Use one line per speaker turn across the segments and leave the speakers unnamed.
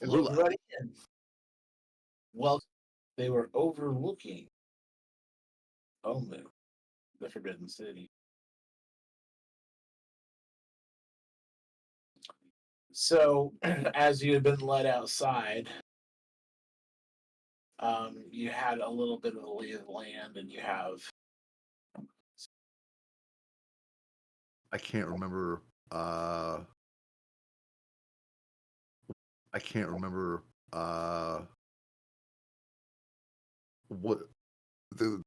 Hello,
Lula.
everybody. And well, they were overlooking only the Forbidden City. So, as you had been led outside, you had a little bit of the lay of the land, and you have.
I can't remember. I can't remember what the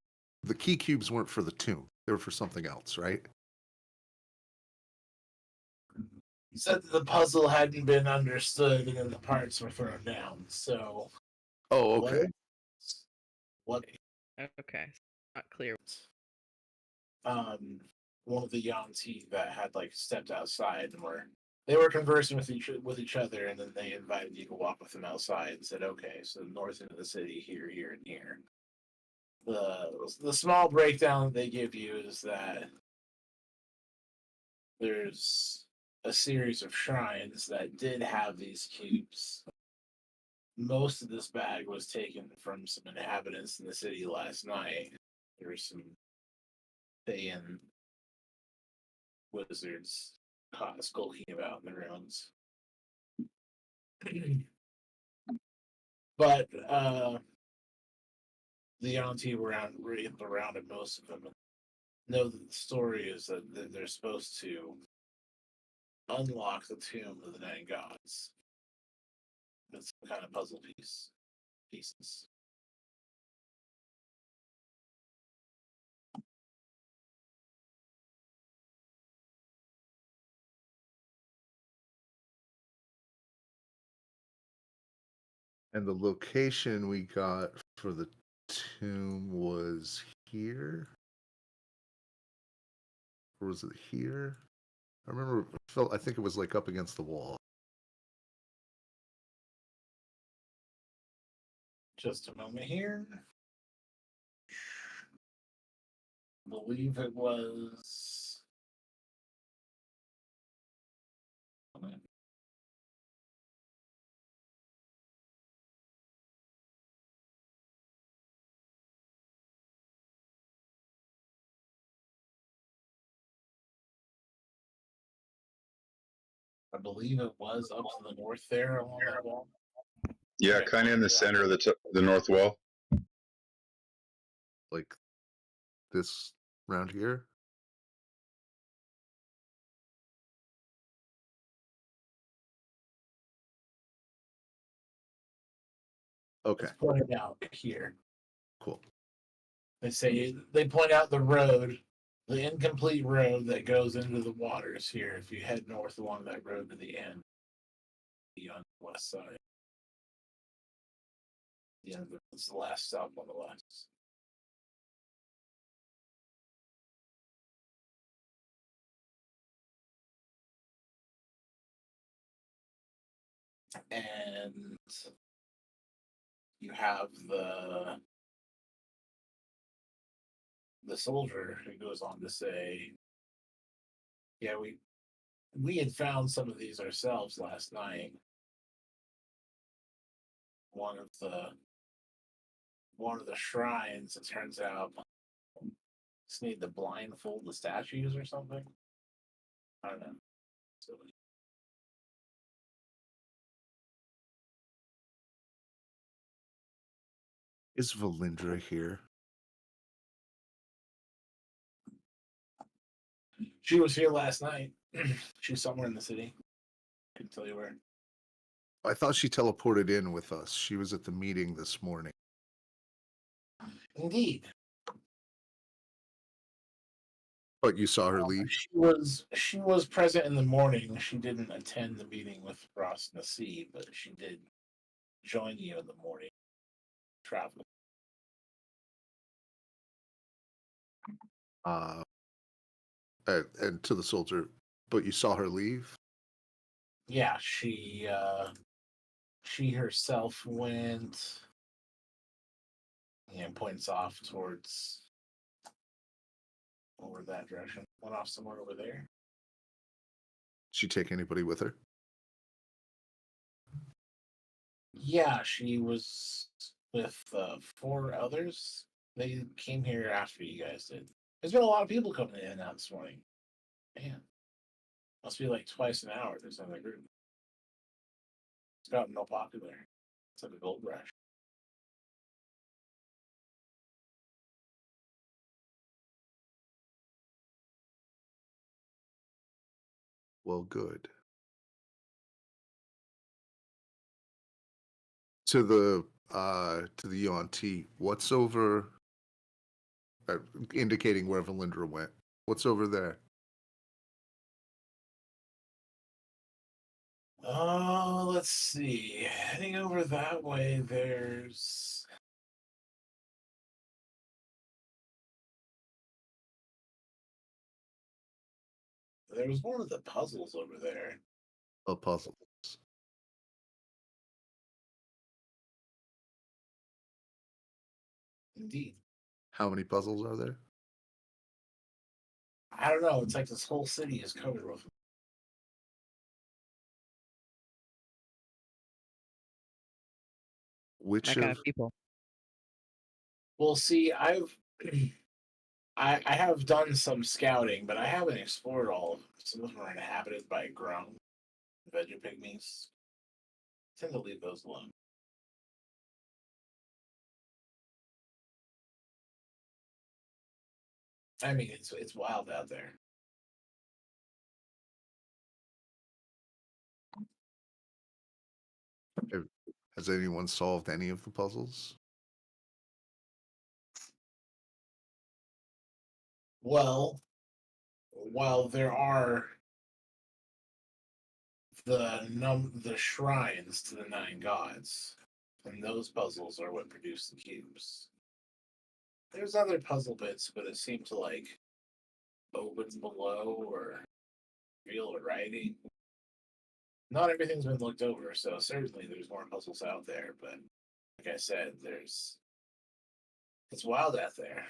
the key cubes weren't for the tomb. They were for something else, right?
Said that the puzzle hadn't been understood, and then the parts were thrown down. So,
Oh,
what?
okay.
What?
Okay, not clear.
Um, one of the Yanti that had stepped outside and they were conversing with each other, and then they invited you to walk with them outside and said, "Okay, so north into the city, here, here, and here." The small breakdown that they give you is that there's a series of shrines that did have these cubes. Most of this bag was taken from some inhabitants in the city last night. There were some Thayan wizards caught skulking about in the ruins. But the Yanti were around at most of them know that the story is that they're supposed to unlock the tomb of the nine gods. It's some kind of puzzle pieces.
And the location we got for the tomb was here? Or was it here? I remember I think it was like up against the wall.
Just a moment here. I believe it was. I believe it was up to the north there along that wall.
Yeah,
Right.
kind of in the center of the north wall.
Like this round here? Okay,
It's pointed out here.
cool.
They point out the road, the incomplete road that goes into the waters here. If you head north along that road to the end, on the west side. Yeah, it's the last stop on the west. And you have the soldier who goes on to say, "Yeah, we had found some of these ourselves last night. One of the shrines, it turns out, just need to blindfold the statues or something. I don't know. So,
Is Valindra here?
she was here last night. She's somewhere in the city. Couldn't tell you where.
I thought she teleported in with us. She was at the meeting this morning.
Indeed.
But you saw her leave?
She was present in the morning. She didn't attend the meeting with Frost and the Sea, but she did join you in the morning travel.
And to the soldier, but you saw her leave?
Yeah, she herself went and points off towards over that direction. Went off somewhere over there.
Did she take anybody with her?
Yeah, she was with 4 others. They came here after you guys did. There's been a lot of people coming in and out this morning. Man, must be like twice an hour. There's another group. It's gotten real popular. It's like a gold rush.
Well, good. To the Yuan-Ti, what's over? Indicating where Valindra went. What's over there?
Oh, let's see. Heading over that way, there's one of the puzzles over there.
A puzzle.
Indeed.
How many puzzles are there?
I don't know. It's like this whole city is covered with them.
Which
That kind of people.
Well, see, I have done some scouting, but I haven't explored all of them. Some of them are inhabited by grown vegapygmies. I tend to leave those alone. I mean, it's wild out there.
Has anyone solved any of the puzzles?
Well, while there are the shrines to the 9 gods, and those puzzles are what produce the cubes. There's other puzzle bits, but it seemed to like open below or reveal a writing. Not everything's been looked over, so certainly there's more puzzles out there, but like I said, it's wild out there.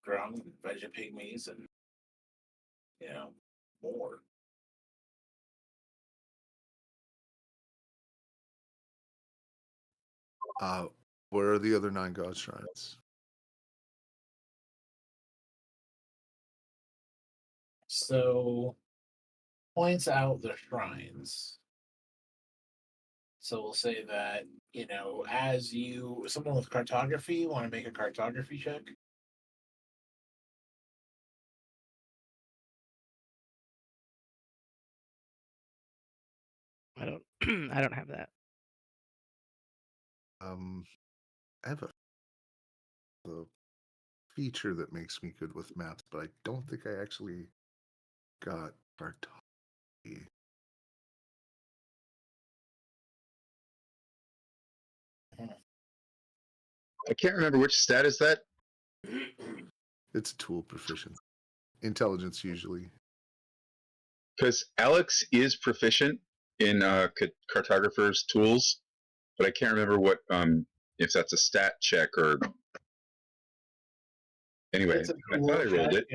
Ground and vegapygmies and more.
Where are the other 9 god shrines?
So points out the shrines. So we'll say that, as someone with cartography, want to make a cartography check?
I don't. I don't have that.
I have a feature that makes me good with maps, but I don't think I actually got cartography.
I can't remember which stat is that.
It's a tool proficiency. Intelligence usually.
Because Alex is proficient in cartographer's tools, but I can't remember what if that's a stat check or. Anyway,
It's a
I thought I rolled it.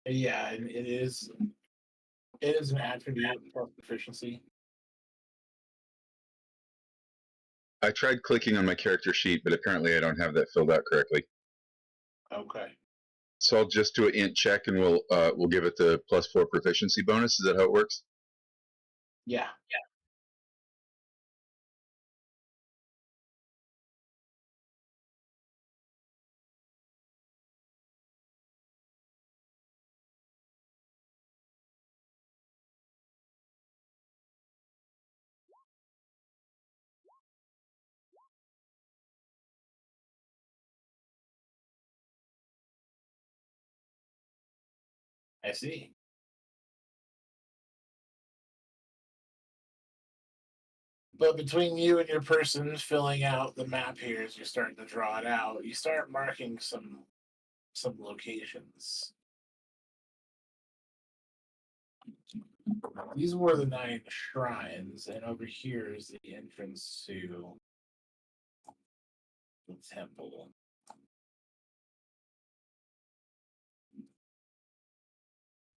Yeah, and it is. It is an attribute plus proficiency.
I tried clicking on my character sheet, but apparently I don't have that filled out correctly.
Okay.
So I'll just do an int check, and we'll give it the +4 proficiency bonus. Is that how it works?
Yeah. I see. But between you and your person filling out the map here, as you're starting to draw it out, you start marking some locations. These were the 9 shrines, and over here is the entrance to the temple.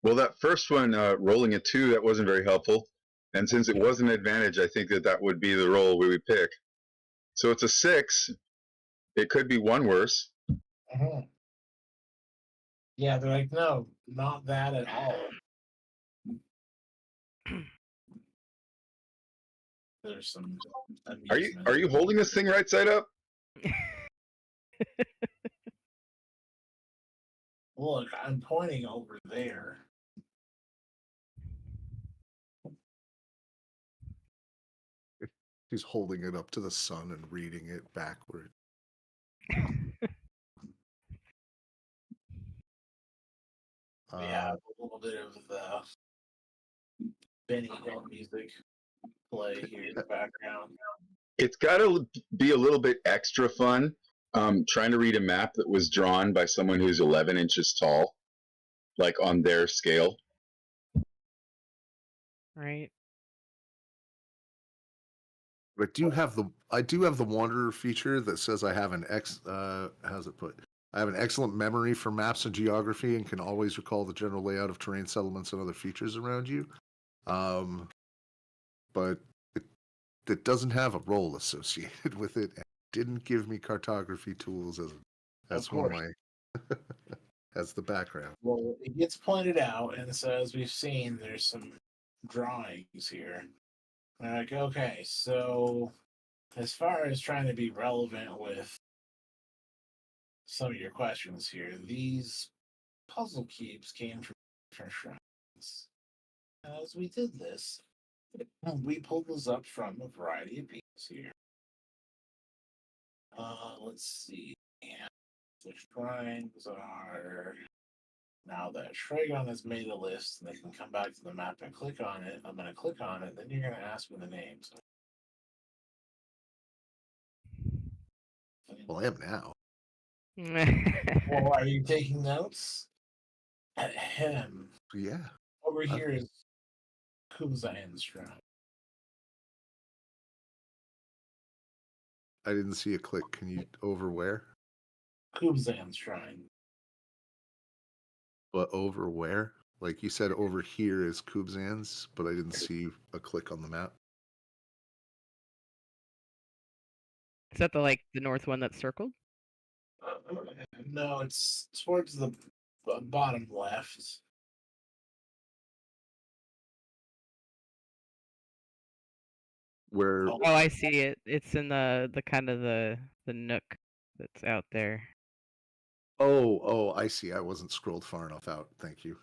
Well, that first one, rolling a 2, that wasn't very helpful. And since it was an advantage, I think that would be the roll we would pick. So it's a 6. It could be one worse.
Uh-huh. Yeah, they're like, no, not that at all. There's some amusement.
Are you holding this thing right side up?
Look, I'm pointing over there.
He's holding it up to the sun and reading it backward.
We have a little bit of the Benny Hill music play here in the background.
It's got to be a little bit extra fun trying to read a map that was drawn by someone who's 11 inches tall, like on their scale.
Right.
I do have the Wanderer feature that says I have how's it put? I have an excellent memory for maps and geography and can always recall the general layout of terrain, settlements, and other features around you. But it doesn't have a role associated with it. It didn't give me cartography tools as one of my as the background.
Well, it gets pointed out, and so as we've seen, there's some drawings here. And like, okay, so as far as trying to be relevant with some of your questions here, these puzzle cubes came from different shrines. As we did this, we pulled those up from a variety of pieces here. Let's see. The shrines are now that Shragon has made a list, and they can come back to the map and click on it. I'm going to click on it, then you're going to ask me the names.
Well, I am now.
Well, are you taking notes? Ahem.
Yeah.
Over here is Kubzan's shrine.
I didn't see a click. Can you over where?
Kubzan's shrine.
But over where? Like you said, over here is Kubzan's, but I didn't see a click on the map.
Is that the north one that's circled?
No, it's towards the bottom left.
Where?
Oh, I see it. It's in the kind of the nook that's out there.
Oh, I see. I wasn't scrolled far enough out. Thank you.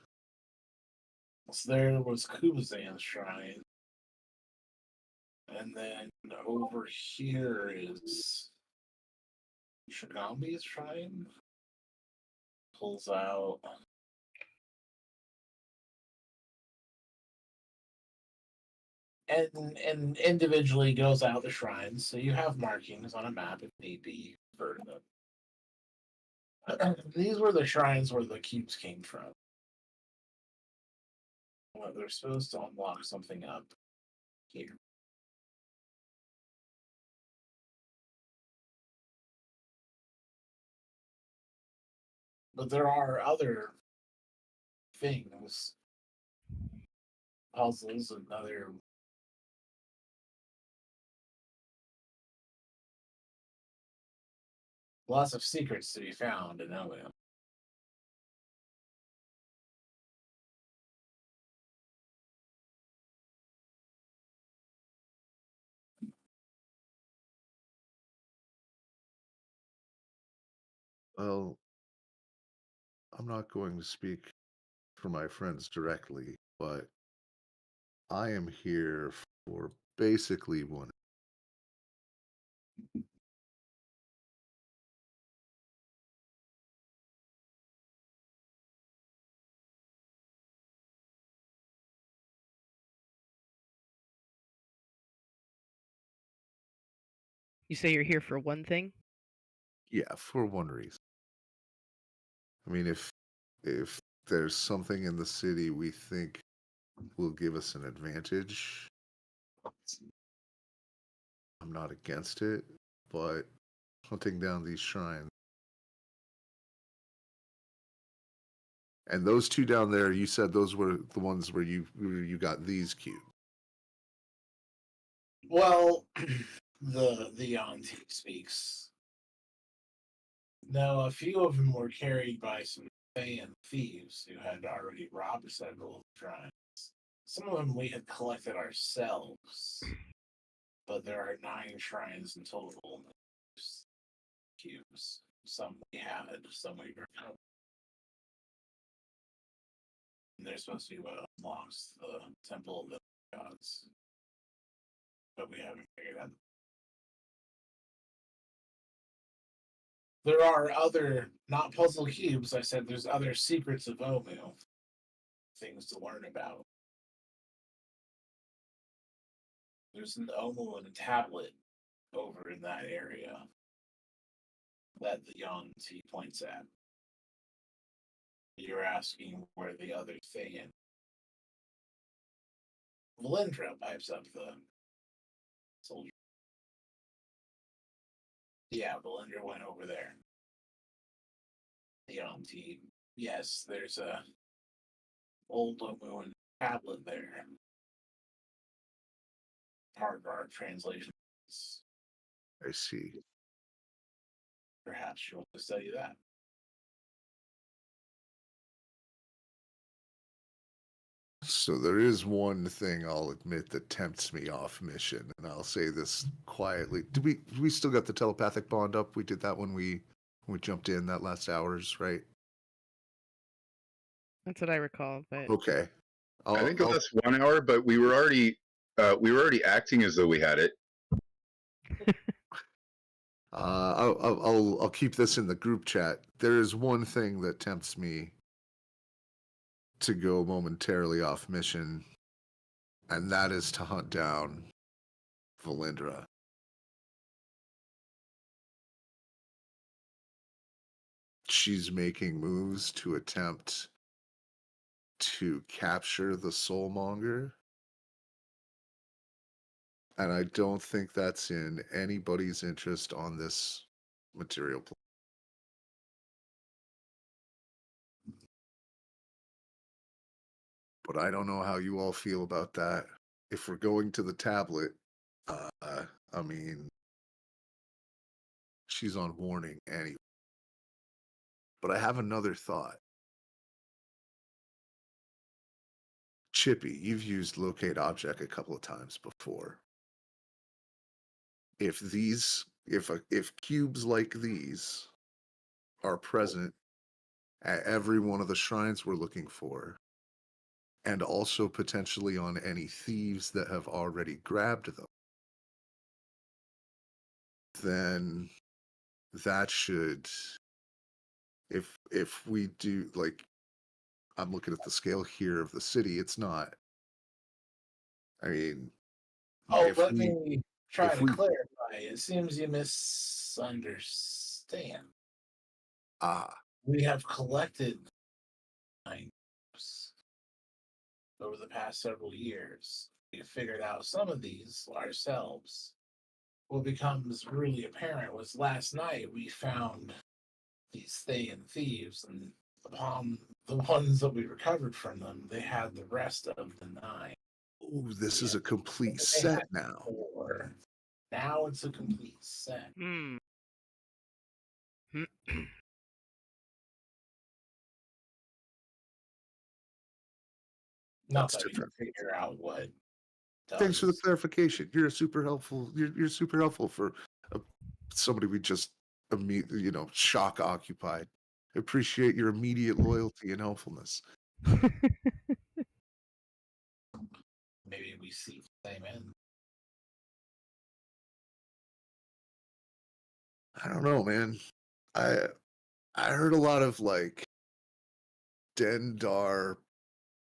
So there was Kubzan's shrine. And then over here is Shigambi's shrine. Pulls out. And individually goes out the shrines, so you have markings on a map if need be for them. These were the shrines where the cubes came from. Well, they're supposed to unlock something up here. But there are other things, puzzles, and other lots of secrets to be found in Elio.
Well, I'm not going to speak for my friends directly, but I am here for basically one.
You say you're here for one thing?
Yeah, for one reason. I mean, if there's something in the city we think will give us an advantage, I'm not against it, but hunting down these shrines. And those two down there, you said those were the ones where you got these cubes.
Well, the auntie speaks. Now, a few of them were carried by some Fey thieves who had already robbed several shrines. Some of them we had collected ourselves, but there are 9 shrines in total. There's cubes. Some we had, some we recovered. And they're supposed to be what unlocks the Temple of the Gods. But we haven't figured out. There are other, not puzzle cubes, I said there's other secrets of Omu. Things to learn about. There's an Omu and a tablet over in that area that the young T points at. You're asking where the other thing is. Valindra pipes up the soldier. Yeah, Valindra went over there. The young T. Yes, there's a old Omu and tablet there. Part of our translation.
I see.
Perhaps you want to study that.
So there is one thing I'll admit that tempts me off mission, and I'll say this quietly. Do we still got the telepathic bond up? We did that when we jumped in that last hours, right?
That's what I recall. But
Okay.
I think it was 1 hour, but we were already acting as though we had it.
I'll keep this in the group chat. There is one thing that tempts me to go momentarily off mission, and that is to hunt down Valindra. She's making moves to attempt to capture the Soulmonger, and I don't think that's in anybody's interest on this material plane. But I don't know how you all feel about that. If we're going to the tablet, I mean, she's on warning anyway. But I have another thought. Chippy, you've used locate object a couple of times before. If cubes like these are present at every one of the shrines we're looking for, and also potentially on any thieves that have already grabbed them, then that should, if we do, like, I'm looking at the scale here of the city, it's not, I mean,
Let me try to clarify. It seems you misunderstand. We have collected 9 over the past several years. We figured out some of these ourselves. What becomes really apparent was last night we found these Thayan thieves, and upon the ones that we recovered from them, they had the rest of the 9.
Oh, this is a complete set now.
4. Now it's a complete set. Not that we can figure out what.
Thanks for the clarification. You're super helpful. You're super helpful for somebody we just shock occupied. Appreciate your immediate loyalty and helpfulness.
Maybe we see the same end.
I don't know, man. I heard a lot of like Dendar,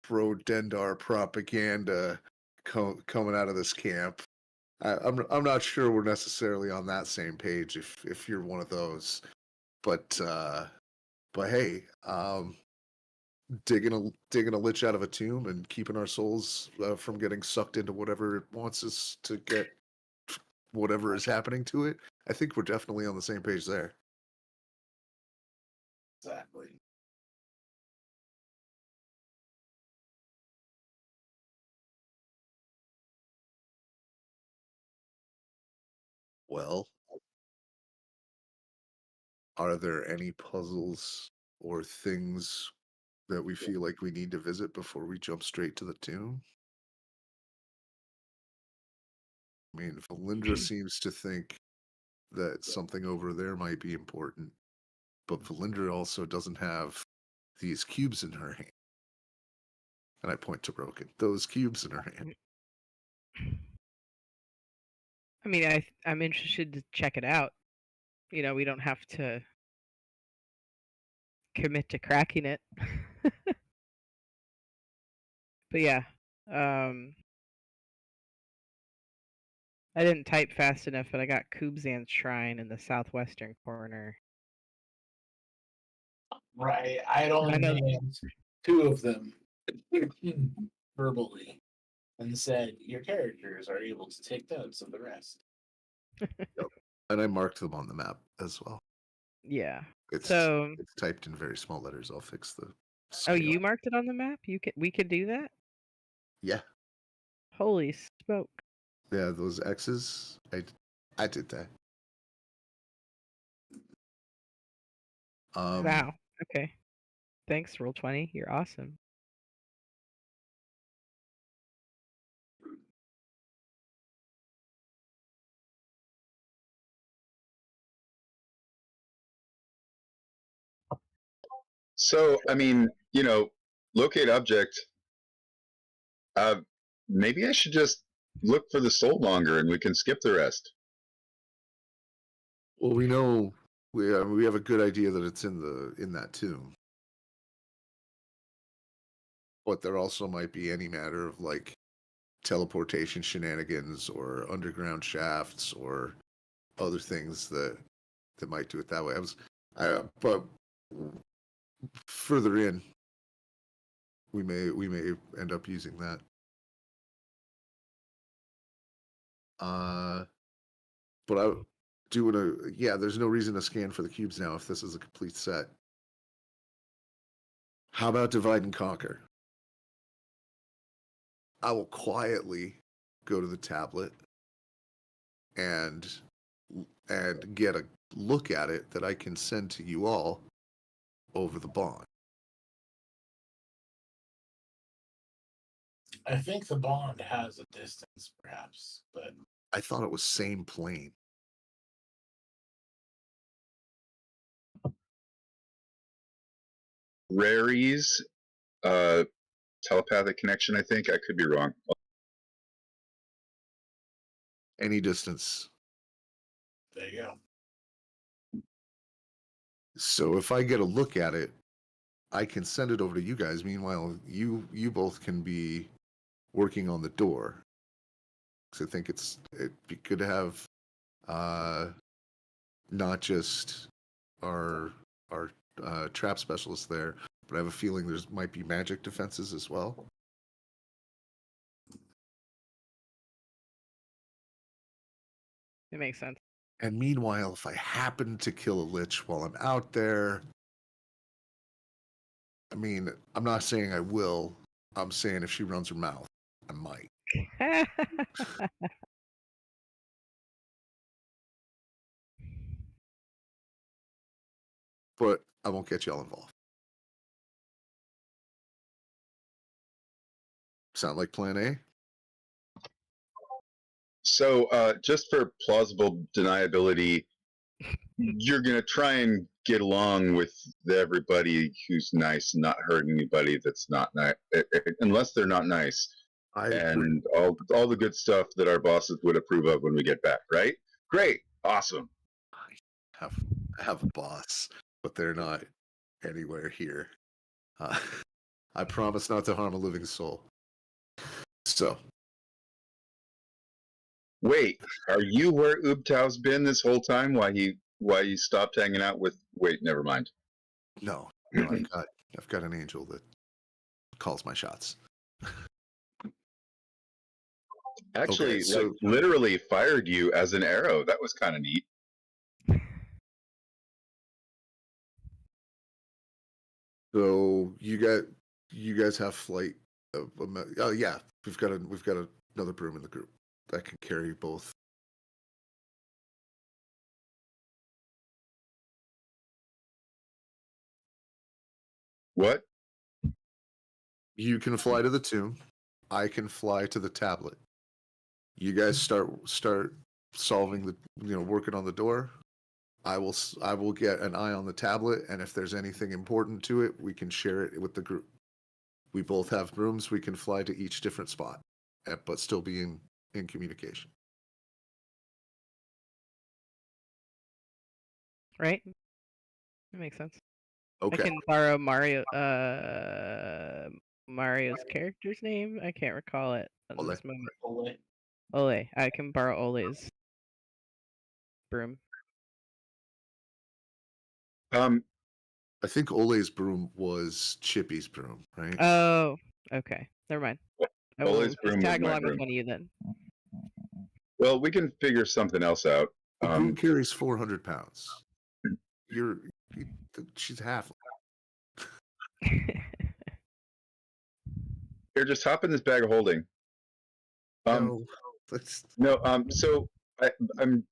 pro Dendar propaganda coming out of this camp. I'm not sure we're necessarily on that same page if you're one of those, but hey, digging a lich out of a tomb and keeping our souls from getting sucked into whatever it wants us to get, whatever is happening to it. I think we're definitely on the same page there.
Exactly.
Well, are there any puzzles or things that we feel like we need to visit before we jump straight to the tomb? I mean, Valindra seems to think that something over there might be important, but Valindra also doesn't have these cubes in her hand. And I point to Roken. Those cubes in her hand.
I mean, I'm interested to check it out. You know, we don't have to commit to cracking it. But yeah, I didn't type fast enough, but I got Kubzan's shrine in the southwestern corner.
Right. I'd only
I know.
named 2 of them verbally and said your characters are able to take notes of the rest.
And I marked them on the map as well.
Yeah.
It's
So,
it's typed in very small letters. I'll fix the
oh,
scale.
you marked it on the map? We could do that?
Yeah.
Holy smoke.
Yeah, those X's. I did that.
Wow. Okay. Thanks, Roll20. You're awesome.
So, I mean, locate object. Maybe I should just look for the soul monger and we can skip the rest.
Well, we know we have a good idea that it's in that tomb. But there also might be any matter of like teleportation shenanigans or underground shafts or other things that might do it that way. But further in, we may end up using that. But I do want to. Yeah, there's no reason to scan for the cubes now if this is a complete set. How about divide and conquer? I will quietly go to the tablet and get a look at it that I can send to you all over the bond.
I think the bond has a distance, perhaps, but
I thought it was same plane.
Rary's telepathic connection, I think. I could be wrong.
Any distance.
there you go.
So if I get a look at it, I can send it over to you guys. Meanwhile, you both can be working on the door. Because I think it'd be good to have not just our trap specialists there, but I have a feeling there's might be magic defenses as well.
It makes sense.
And meanwhile, if I happen to kill a lich while I'm out there, I mean, I'm not saying I will. I'm saying if she runs her mouth, I might. But I won't get y'all involved. Sound like plan A?
So, just for plausible deniability, you're going to try and get along with everybody who's nice and not hurt anybody that's not nice, unless they're not nice. And all the good stuff that our bosses would approve of when we get back, right? Great. Awesome.
I have a boss, but they're not anywhere here. I promise not to harm a living soul. So.
Wait, are you where Ubtau's been this whole time? Why he stopped hanging out with? Wait, never mind.
No, I've got an angel that calls my shots.
Actually, okay, literally fired you as an arrow. That was kind of neat.
So you guys have flight. Oh yeah, we've got another broom in the group that can carry both
What?
You can fly to the tomb. I can fly to the tablet. You guys start solving the, working on the door. I will get an eye on the tablet, and if there's anything important to it, we can share it with the group. We both have rooms. We can fly to each different spot, but still be in communication.
Right? That makes sense.
Okay.
I can borrow Mario's character's name. I can't recall it at
Ole.
this moment.
Ole.
Ole. I can borrow Ole's broom.
I think Ole's broom was Chippy's broom, right?
Oh, okay. Never mind. I will
Ole's
just
broom was
tag
my
along with
broom.
one of you then.
Well, we can figure something else out.
The broom carries 400 pounds. She's half.
Here, just hop in this bag of holding.
No,
So I'm.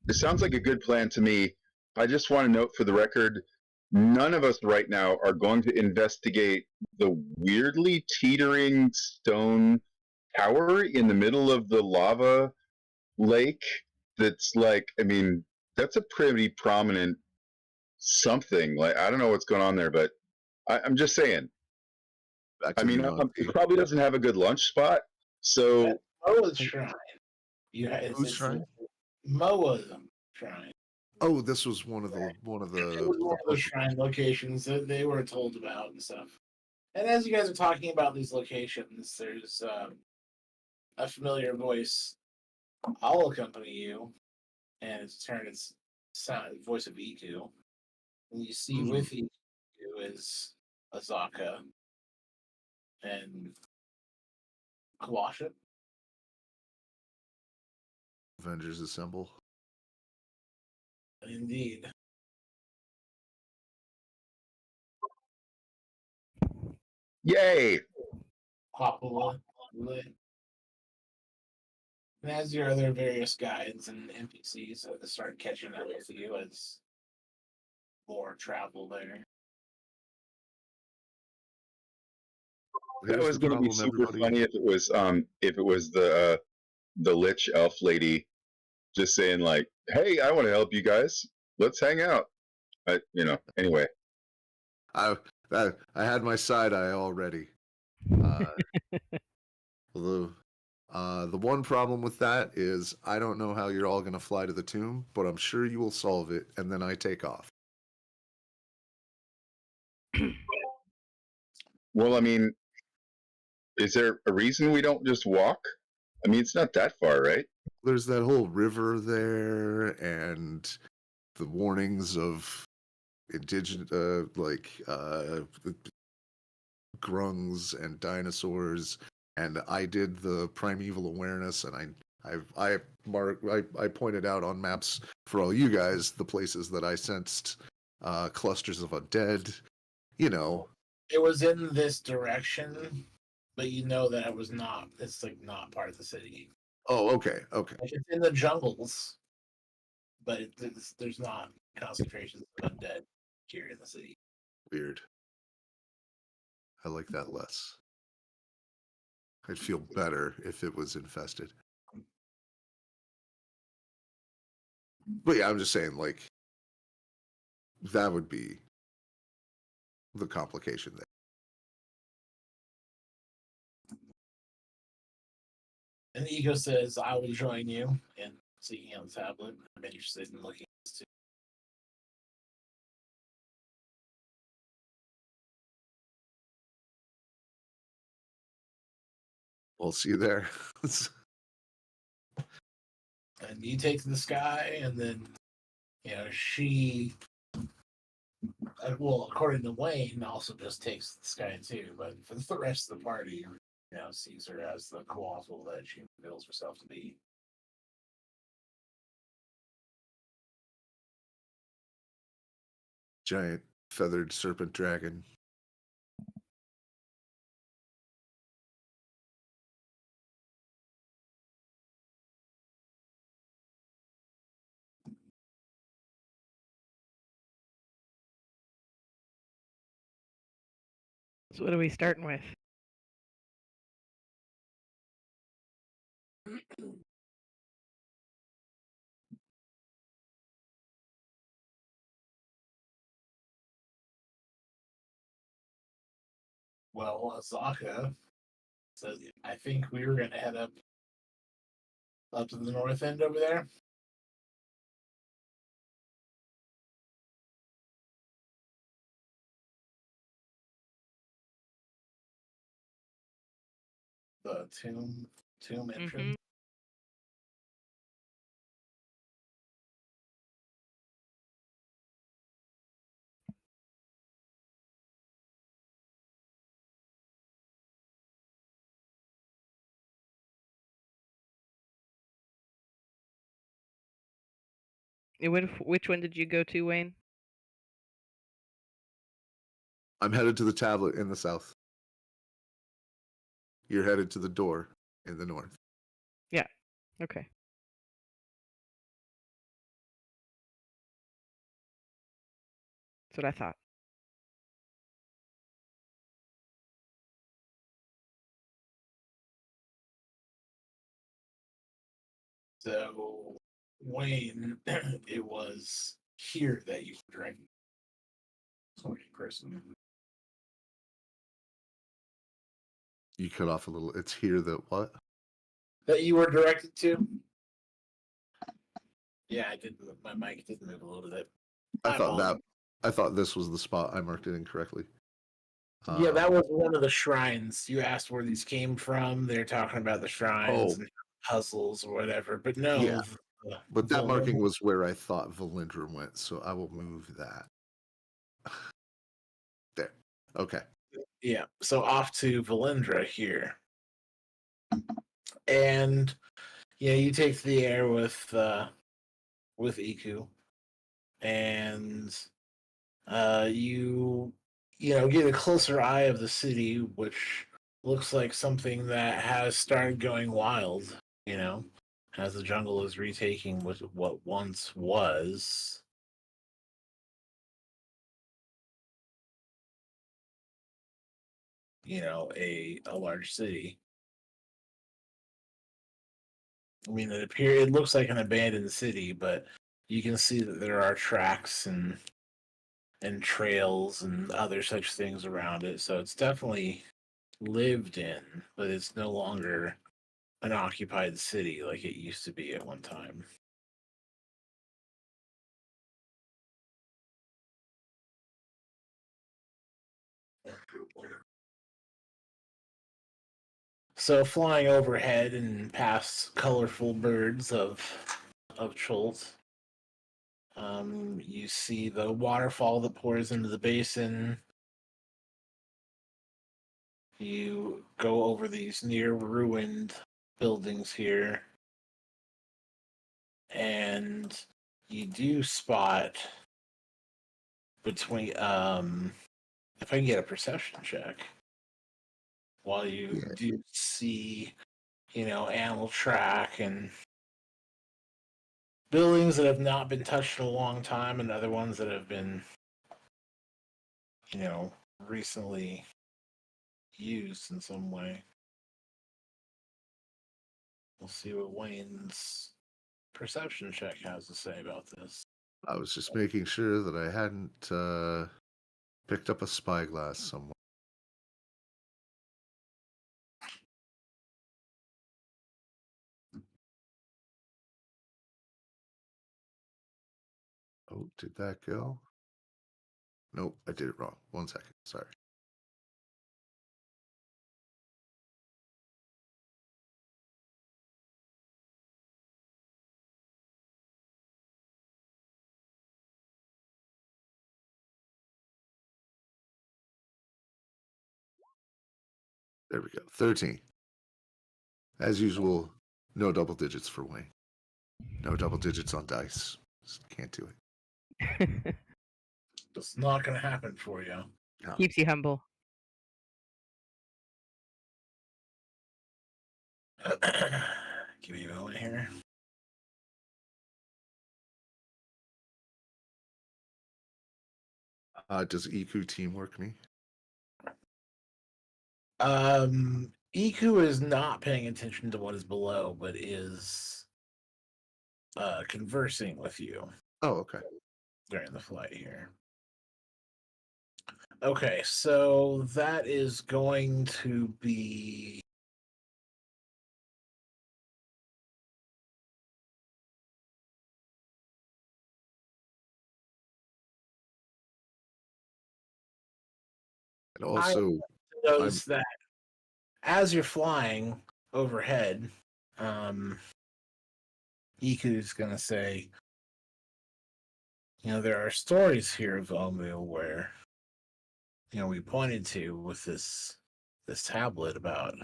It sounds like a good plan to me. I just want to note for the record, none of us right now are going to investigate the weirdly teetering stone tower in the middle of the lava lake. That's like, I mean, that's a pretty prominent something. Like, I don't know what's going on there, but I'm just saying. I mean, it probably doesn't have a good lunch spot. So
Moa's shrine.
Whose shrine?
Moa's shrine.
Oh, this was one of the
It was one of the shrine locations that they were told about and stuff. And as you guys are talking about these locations, there's a familiar voice. I'll accompany you, and it's voice of Iku. And you see with Iku is Azaka and Kawasha.
Avengers Assemble.
Indeed.
yay!
Popula. And as your other various guides and NPCs start catching up with you as more travel there.
That was going to be super funny if it was the lich elf lady just saying like, "Hey, I want to help you guys. Let's hang out." Anyway.
I had my side eye already. Although, the one problem with that is I don't know how you're all going to fly to the tomb, but I'm sure you will solve it, and then I take off.
Well, I mean, is there a reason we don't just walk? I mean, it's not that far, right?
There's that whole river there, and the warnings of indigenous, grungs and dinosaurs. And I did the primeval awareness, and I pointed out on maps for all you guys the places that I sensed clusters of undead.
It was in this direction, but you know that it's like not part of the city.
Oh, okay.
Like it's in the jungles, but there's not concentrations of undead here in the city.
Weird. I like that less. I'd feel better if it was infested. But yeah, I'm just saying, like, that would be the complication there.
And the ego says, "I will join you in seeking out the tablet. I'm interested in looking at this too."
We'll see you there.
And you take to the sky, and then she, well, according to Wayne, also just takes the sky too. But for the rest of the party, sees her as the colossal that she reveals herself to be.
Giant feathered serpent dragon.
So what are we starting with?
Well, Azaka says I think we were gonna head up to the north end over there. The tomb entrance.
Which one did you go to, Wayne?
I'm headed to the tablet in the south. You're headed to the door in the north.
Yeah. Okay. That's what I thought.
So, Wayne, it was here that you were drinking. Sorry, person.
You cut off a little. It's here that what?
That you were directed to? Yeah, I did. My mic did move a little bit.
I thought this was the spot. I marked it incorrectly.
Yeah, that was one of the shrines. You asked where these came from. They're talking about the shrines and puzzles or whatever. But no.
Yeah. But that marking was where I thought Valindra went, so I will move that. There. Okay.
Yeah. So off to Valindra here. And yeah, you take the air with Iku. And you get a closer eye of the city, which looks like something that has started going wild, as the jungle is retaking what once was a large city. I mean, it looks like an abandoned city, but you can see that there are tracks and trails and other such things around it. So it's definitely lived in, but it's no longer an occupied city like it used to be at one time. So flying overhead and past colorful birds of Cholt, you see the waterfall that pours into the basin. You go over these near ruined buildings here, and you do spot between if I can get a perception check, while you do see animal track and buildings that have not been touched in a long time and other ones that have been recently used in some way. We'll see what Wayne's perception check has to say about this.
I was just making sure that I hadn't picked up a spyglass somewhere. Oh, did that go? Nope, I did it wrong. 1 second. Sorry. There we go. 13. As usual, no double digits for Wayne. No double digits on dice. Just can't do it.
It's not going to happen for you.
No.
Keeps you humble.
Give me a moment here.
Does EQ teamwork me?
Iku is not paying attention to what is below, but is conversing with you
Oh, okay.
during the flight here. Okay, so that is going to be
And also, I'm
notice that as you're flying overhead, Iku's going to say, there are stories here of Omu where, we pointed to with this tablet about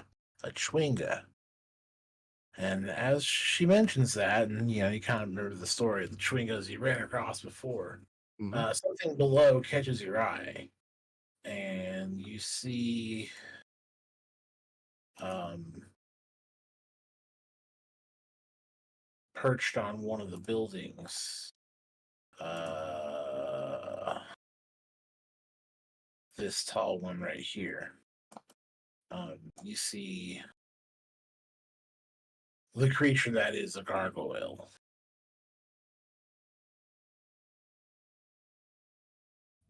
a Chwinga. And as she mentions that, and, you kind of remember the story of the Chwingas you ran across before,
mhm.
something below catches your eye. And you see perched on one of the buildings this tall one right here. You see the creature that is a gargoyle.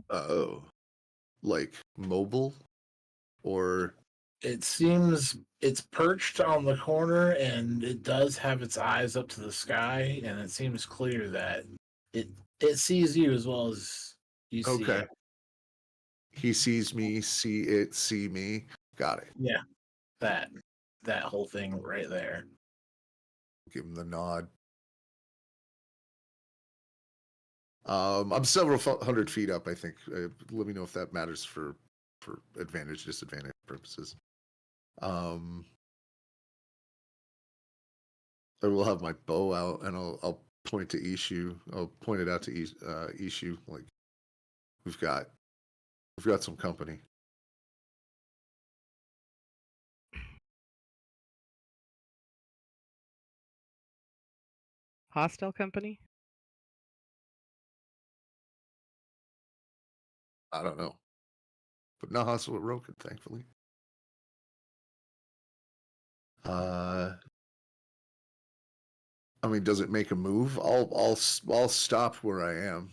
Oh, like mobile or
It seems it's perched on the corner, and it does have its eyes up to the sky, and it seems clear that it sees you as well as you see
okay.
it.
He sees me, see it, see me. Got it.
Yeah, that whole thing right there.
Give him the nod. I'm several hundred feet up, I think. Let me know if that matters for advantage, disadvantage purposes. I will have my bow out and I'll point to Ishu. I'll point it out to Ishu. Like we've got some company.
Hostile company?
I don't know, but not hostile with Roken, thankfully. I mean, does it make a move? I'll stop where I am.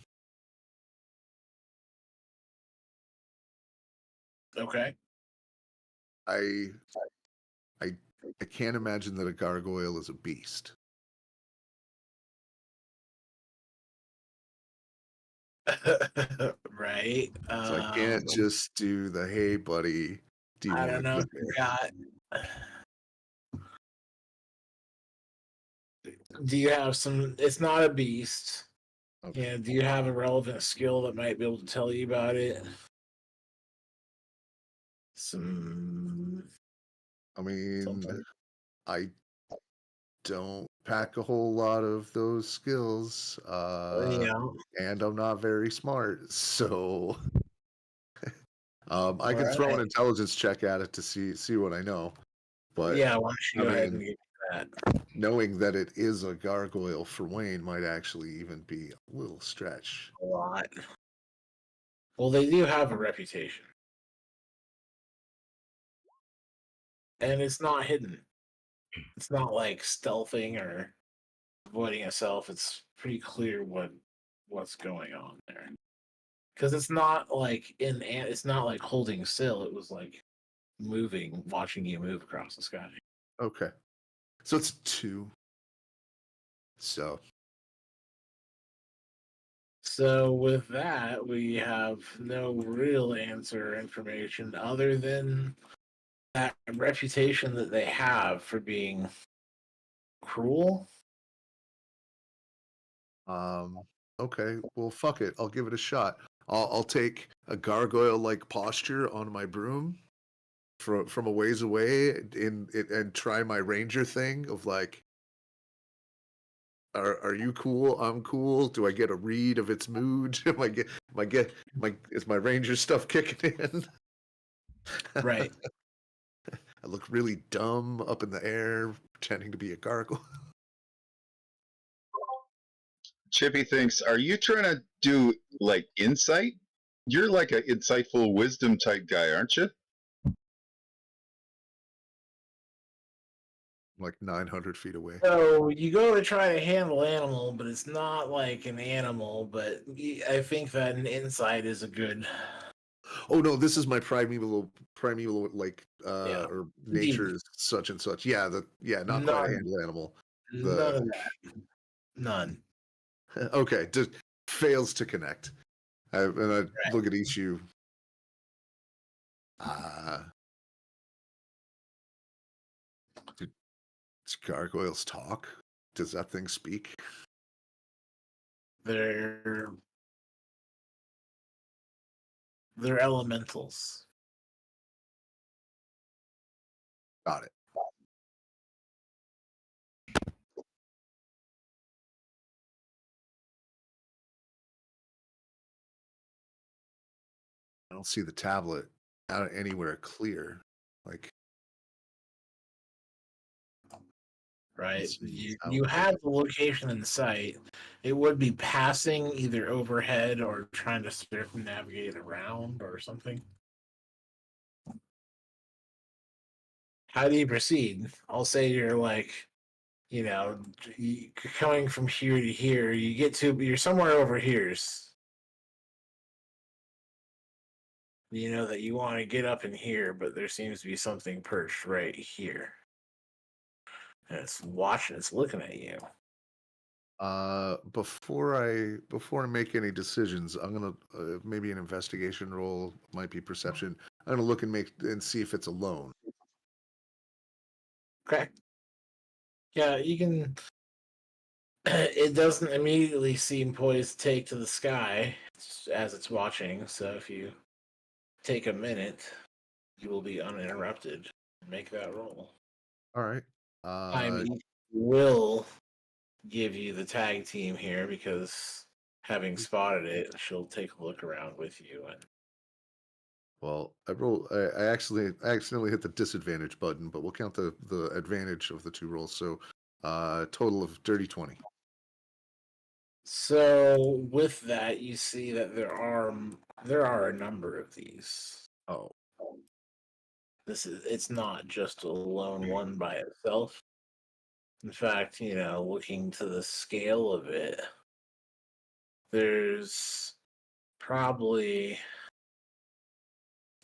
Okay.
I can't imagine that a gargoyle is a beast.
Right.
So I can't just do the hey buddy. Do you
I
want
don't know.
to
Do you have some? It's not a beast.
Okay.
Yeah. Do you have a relevant skill that might be able to tell you about it? Some.
I mean,
Something.
I don't pack a whole lot of those skills,
Yeah.
and I'm not very smart, so I can throw an
Right.
intelligence check at it to see what I know. But
Yeah. Why don't you
I
go ahead and
mean,
give me that?
knowing that it is a gargoyle for Wayne might actually even be a little stretch.
A lot. Well, they do have a reputation, and it's not hidden. It's not like stealthing or avoiding itself. It's pretty clear what's going on there. Because it's not like it's not like holding still. It was like moving, watching you move across the sky.
Okay, so it's 2. So
So with that, we have no real answer or information other than that reputation that they have for being cruel.
okay, well fuck it, I'll give it a shot. I'll take a gargoyle like posture on my broom from a ways away and try my ranger thing of like, are you cool? I'm cool. Do I get a read of its mood? Is my ranger stuff kicking in?
Right.
I look really dumb up in the air pretending to be a gargoyle.
Chippy thinks, are you trying to do like insight? You're like an insightful wisdom type guy, aren't you?
like 900 feet away.
So you go to try to handle animal, but it's not like an animal. But I think that an insight is a good.
Oh no, this is my primeval like
Yeah,
or
indeed.
nature's such and such. Yeah, not quite a
None,
handle animal.
none of that. None.
Okay, just fails to connect. And I
Right.
look at each of you. Do gargoyles talk? Does that thing speak?
They're elementals.
Got it. I don't see the tablet out anywhere clear. Like,
Right.
let's see,
You have the location in sight. It would be passing either overhead or trying to circumnavigate around or something. How do you proceed? I'll say you're like, coming from here to here. You're somewhere over here's. You know that you want to get up in here, but there seems to be something perched right here. And it's watching, it's looking at you.
Before I make any decisions, I'm gonna maybe an investigation roll, might be perception. I'm gonna look and see if it's alone.
Okay. Yeah, you can. It doesn't immediately seem poised to take to the sky as it's watching. So if you take a minute, you will be uninterrupted. Make that roll.
All right.
I will give you the tag team here because having spotted it, she'll take a look around with you. And
Well, I accidentally hit the disadvantage button, but we'll count the advantage of the two rolls. So, total of dirty 20.
so with that, you see that there are a number of these.
Oh,
It's not just a lone one by itself. In fact, looking to the scale of it, there's probably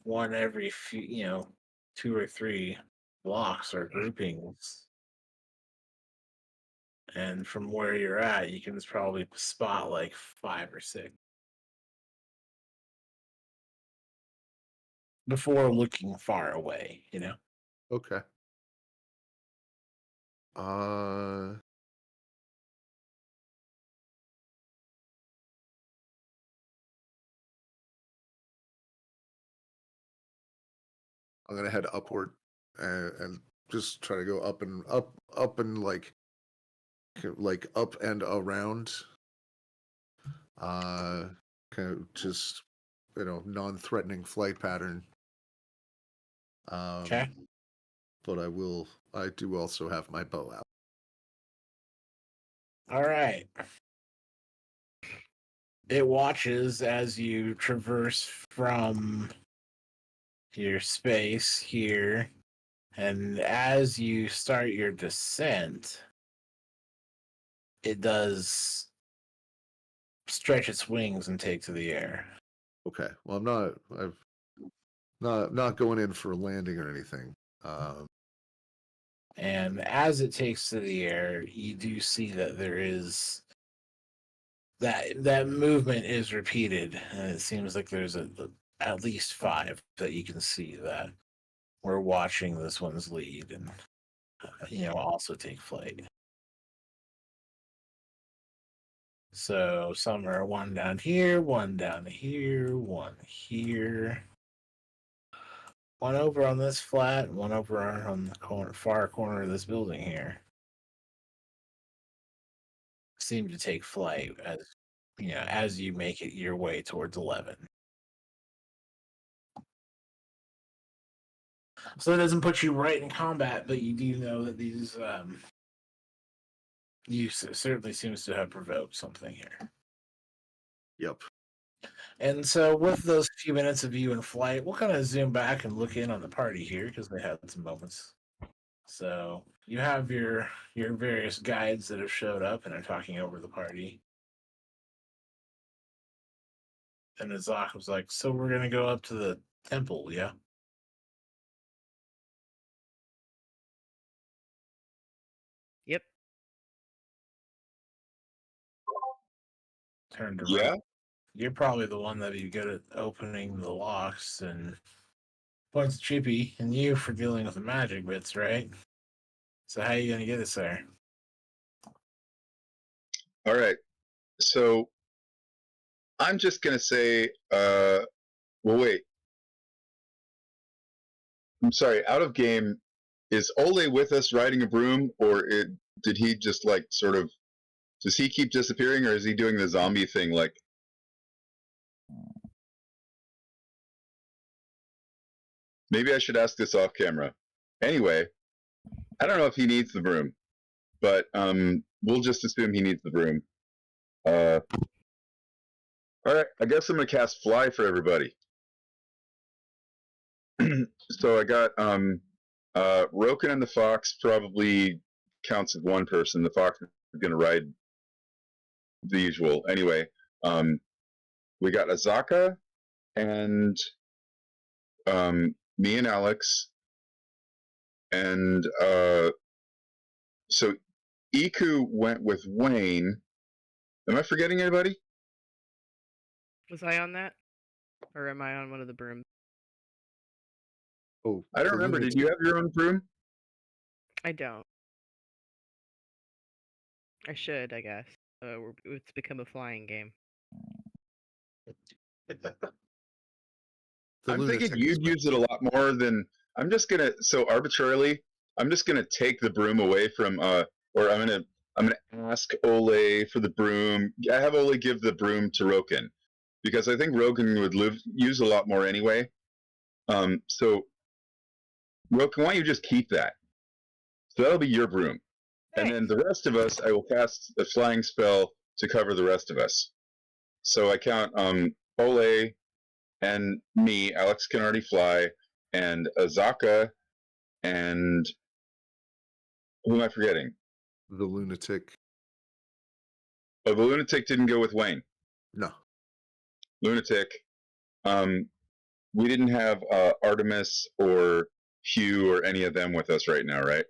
one every few, 2 or 3 blocks or groupings. And from where you're at, you can probably spot like 5 or 6 before looking far away.
okay. Uh, I'm gonna head upward and just try to go up and like up and around. Kind of just non-threatening flight pattern.
Okay.
But I do also have my bow out.
All right. It watches as you traverse from your space here, and as you start your descent, it does stretch its wings and take to the air.
Okay. Well, I've not going in for a landing or anything.
And as it takes to the air, you do see that there is that movement is repeated, and it seems like there's at least 5 that you can see that we're watching this one's lead and also take flight. So some are one down here, one down here, one here, one over on this flat, and one over on the far corner of this building here. Seem to take flight as you make it your way towards 11. So it doesn't put you right in combat, but you do know that these certainly seems to have provoked something here.
Yep.
And so with those few minutes of you in flight, we'll kind of zoom back and look in on the party here because they had some moments. So you have your various guides that have showed up and are talking over the party. And Azak was like, "So we're gonna go up to the temple, yeah?"
Yep.
Turned to
Yeah.
Rogue. You're probably the one that'd be good at opening the locks, and points to Chippy and you for dealing with the magic bits, right? So how are you gonna get us there?
All right. So I'm just gonna say, well, wait. I'm sorry. Out of game, is Ole with us riding a broom, or did he just like sort of? Does he keep disappearing, or is he doing the zombie thing? Like, maybe I should ask this off camera. Anyway, I don't know if he needs the broom, but we'll just assume he needs the broom. All right, I guess I'm gonna cast Fly for everybody. So I got Roken and the Fox probably counts as one person. The Fox is gonna ride the usual. Anyway, we got Azaka and me and Alex, and so Iku went with Wayne. Am I forgetting anybody?
Was I on that? Or am I on one of the brooms?
Oh,
I don't
the
remember. Did
lunatic.
you have your own broom?
I don't. I should, I guess. It's become a flying game.
The
I'm thinking
lunatic is
you'd use it a lot more than I'm just gonna. So arbitrarily, I'm just gonna take the broom away from, or I'm gonna ask Ole for the broom. I have Ole give the broom to Roken because I think Roken would use a lot more anyway. So Roken, why don't you just keep that? So that'll be your broom, and then the rest of us, I will cast a flying spell to cover the rest of us. So I count Ole and me. Alex can already fly, and Azaka, and who am I forgetting?
the lunatic.
Oh, the lunatic didn't go with Wayne.
No.
Lunatic. We didn't have Artemis or Hugh or any of them with us right now, right?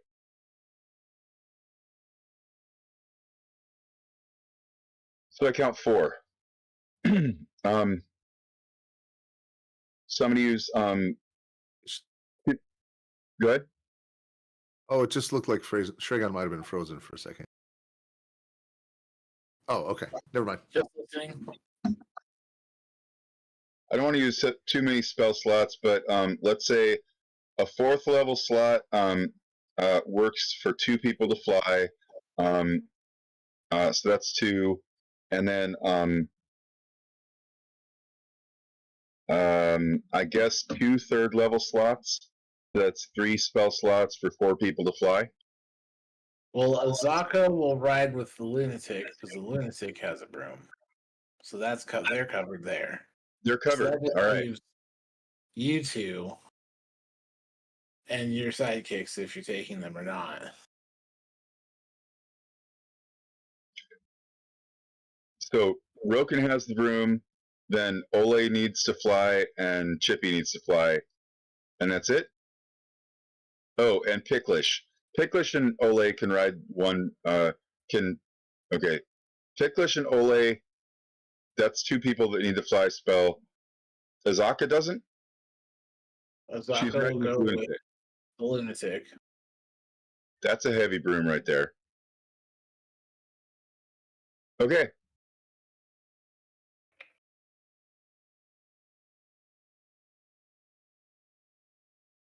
So I count 4. Somebody who's go ahead.
Oh, it just looked like Shregon might have been frozen for a second. Oh, okay. Never mind.
Just listening.
I don't want to use too many spell slots, but let's say a 4th level slot works for 2 people to fly. So that's 2, and then I guess 2 3rd level slots. That's 3 spell slots for 4 people to fly.
Well, Azaka will ride with the lunatic because the lunatic has a broom, so they're covered there.
They're
So
covered.
that just
All right.
leaves you two and your sidekicks if you're taking them or not.
So Roken has the broom, then Ole needs to fly, and Chippy needs to fly, and that's it. Oh, and Picklish. Picklish and Ole can ride one. Okay. Picklish and Ole. That's 2 people that need the fly spell. Azaka doesn't. She's
Azaka will
riding with
go with
Lunatic.
the lunatic.
That's a heavy broom right there. Okay.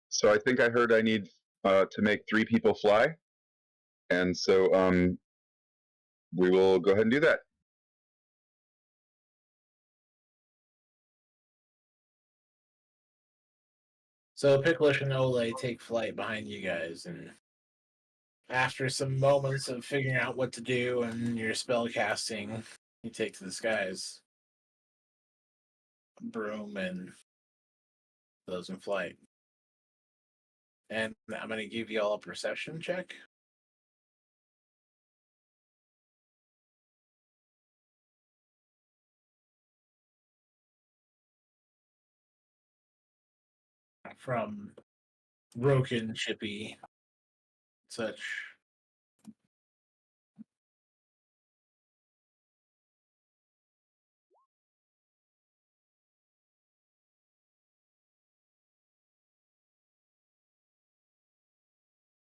So I think I heard I need to make 3 people fly, and so we will go ahead and do that.
So Picklish and Ole take flight behind you guys, and after some moments of figuring out what to do and your spell casting, you take to the skies. Broom and those in flight. And I'm going to give you all a perception check. from Broken, Chippy, such.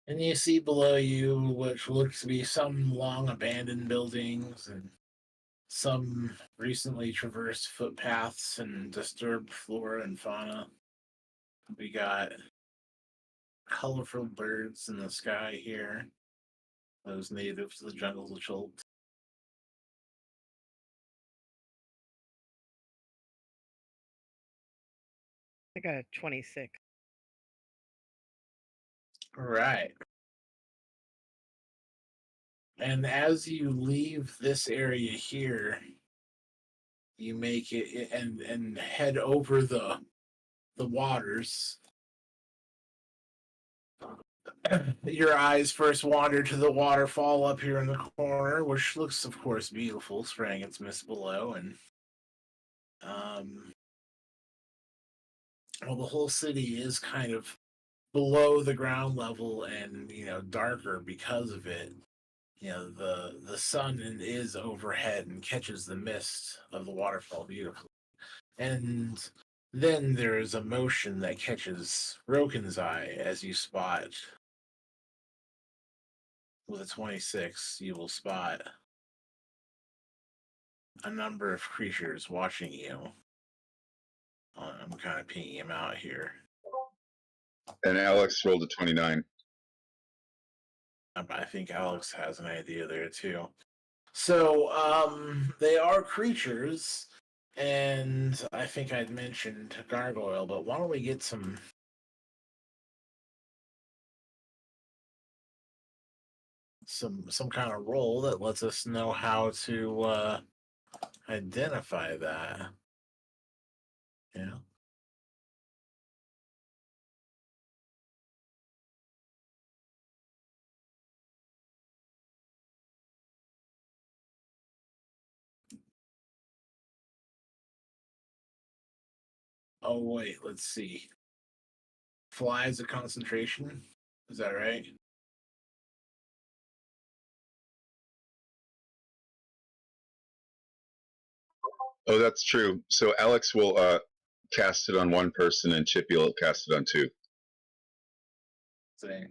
And you see below you, which looks to be some long abandoned buildings and some recently traversed footpaths and disturbed flora and fauna. We got colorful birds in the sky here, those native to the jungles of Chult.
I got a 26.
Right. And as you leave this area here, you make it and head over the waters. Your eyes first wander to the waterfall up here in the corner, which looks, of course, beautiful, spraying its mist below, and well, the whole city is kind of below the ground level and darker because of it. The sun is overhead and catches the mist of the waterfall beautifully. And then there is a motion that catches Roken's eye as you spot, with a 26, you will spot a number of creatures watching you. I'm kind of pinging him out here.
And Alex rolled a 29.
I think Alex has an idea there too. So, they are creatures, and I think I'd mentioned gargoyle, but why don't we get some kind of roll that lets us know how to identify that? Yeah. Oh wait, let's see. Fly is a concentration. Is that right?
Oh, that's true. So Alex will cast it on one person, and Chippy will cast it on two.
Same.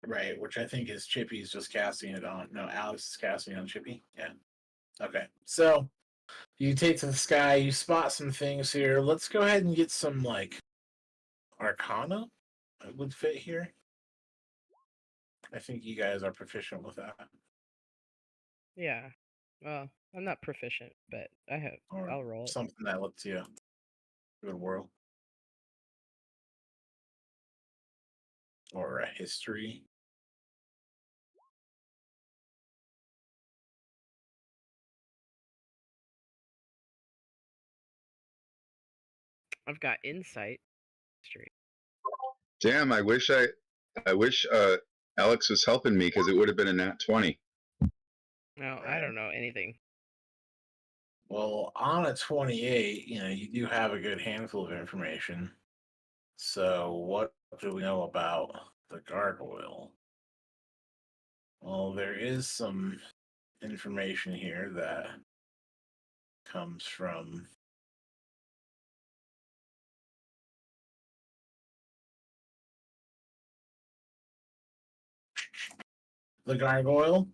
Right, which I think is Chippy's just casting it on. No, Alex is casting it on Chippy. Yeah. Okay. So you take to the sky, you spot some things here. Let's go ahead and get some Arcana that would fit here. I think you guys are proficient with that.
Yeah. Well, I'm not proficient, but
Or
I'll roll it.
something that lets you give it a whirl. Or a history.
I've got insight.
Damn, I wish Alex was helping me, because it would have been a nat 20.
No, I don't know anything.
Well, on a 28, you do have a good handful of information. So what do we know about the gargoyle? Well, there is some information here that comes from the gargoyle.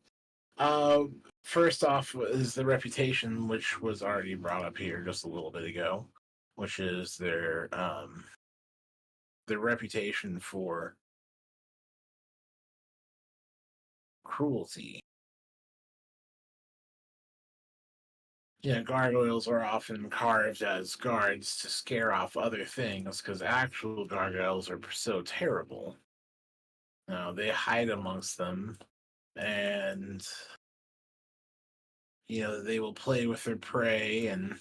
First off is the reputation, which was already brought up here just a little bit ago, which is their reputation for cruelty. Gargoyles are often carved as guards to scare off other things because actual gargoyles are so terrible. Now, they hide amongst them, and they will play with their prey and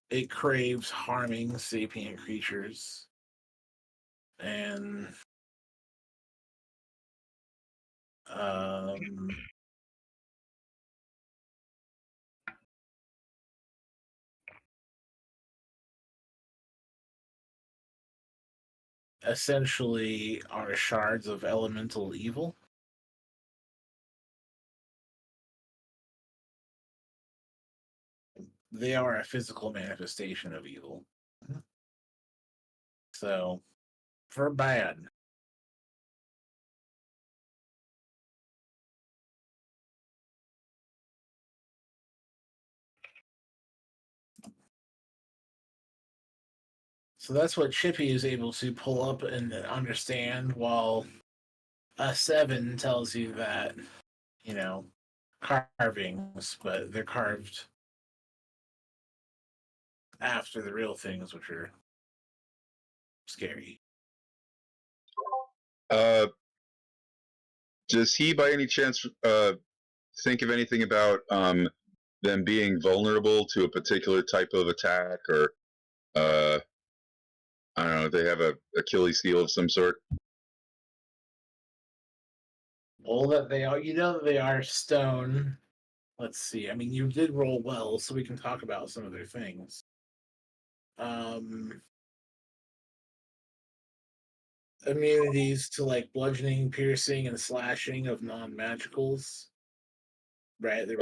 it craves harming sapient creatures. And essentially are shards of elemental evil. They are a physical manifestation of evil. So, for bad. So that's what Chippy is able to pull up and understand, while a 7 tells you that, carvings, but they're carved after the real things, which are scary.
Does he, by any chance, think of anything about them being vulnerable to a particular type of attack, or I don't know, they have a Achilles heel of some sort?
Well, that they are, that they are stone. Let's see. I mean, you did roll well, so we can talk about some of their things. Immunities to like bludgeoning, piercing, and slashing of non-magicals. Right, they're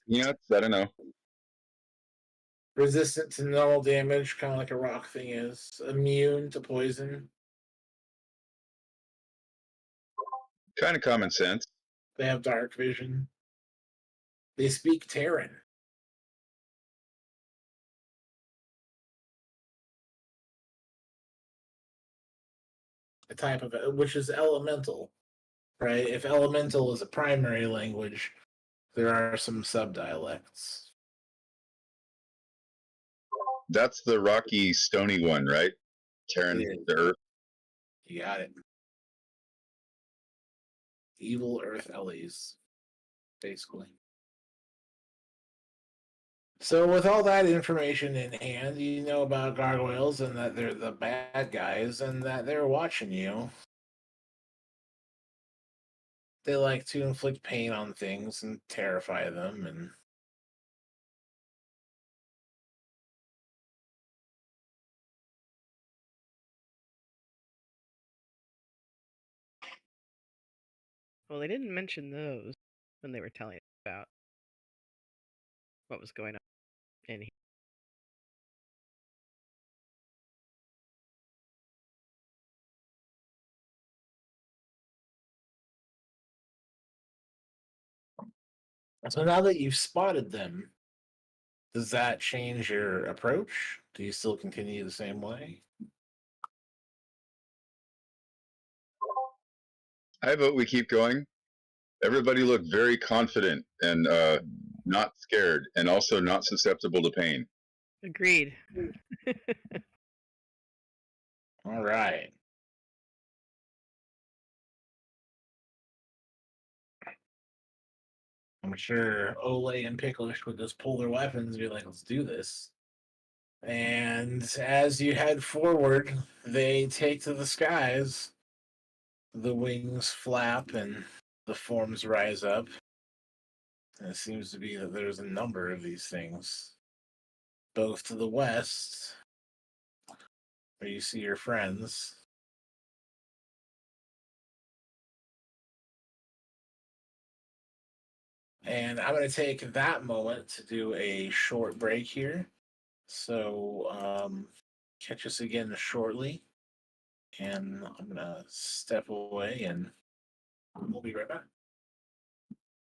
Peanuts? I don't know.
resistant to normal damage, kind of like a rock thing is. Immune to poison.
Kind of common sense.
They have dark vision. They speak Terran. A type of it, which is elemental, right? If elemental is a primary language, there are some subdialects.
That's the rocky, stony one, right? Terran, the Earth.
You got it. Evil Earth Ellies, basically. So with all that information in hand, you know about gargoyles and that they're the bad guys and that they're watching you. They like to inflict pain on things and terrify them, and
Well, they didn't mention those when they were telling us about what was going on in here.
so now that you've spotted them, does that change your approach? Do you still continue the same way?
I vote we keep going. Everybody looked very confident and not scared, and also not susceptible to pain.
Agreed.
All right. I'm sure Ole and Picklish would just pull their weapons and be like, let's do this. And as you head forward, they take to the skies. The wings flap and the forms rise up. And it seems to be that there's a number of these things. Both to the west, where you see your friends. And I'm going to take that moment to do a short break here. So catch us again shortly. And I'm going to step away and we'll be right back.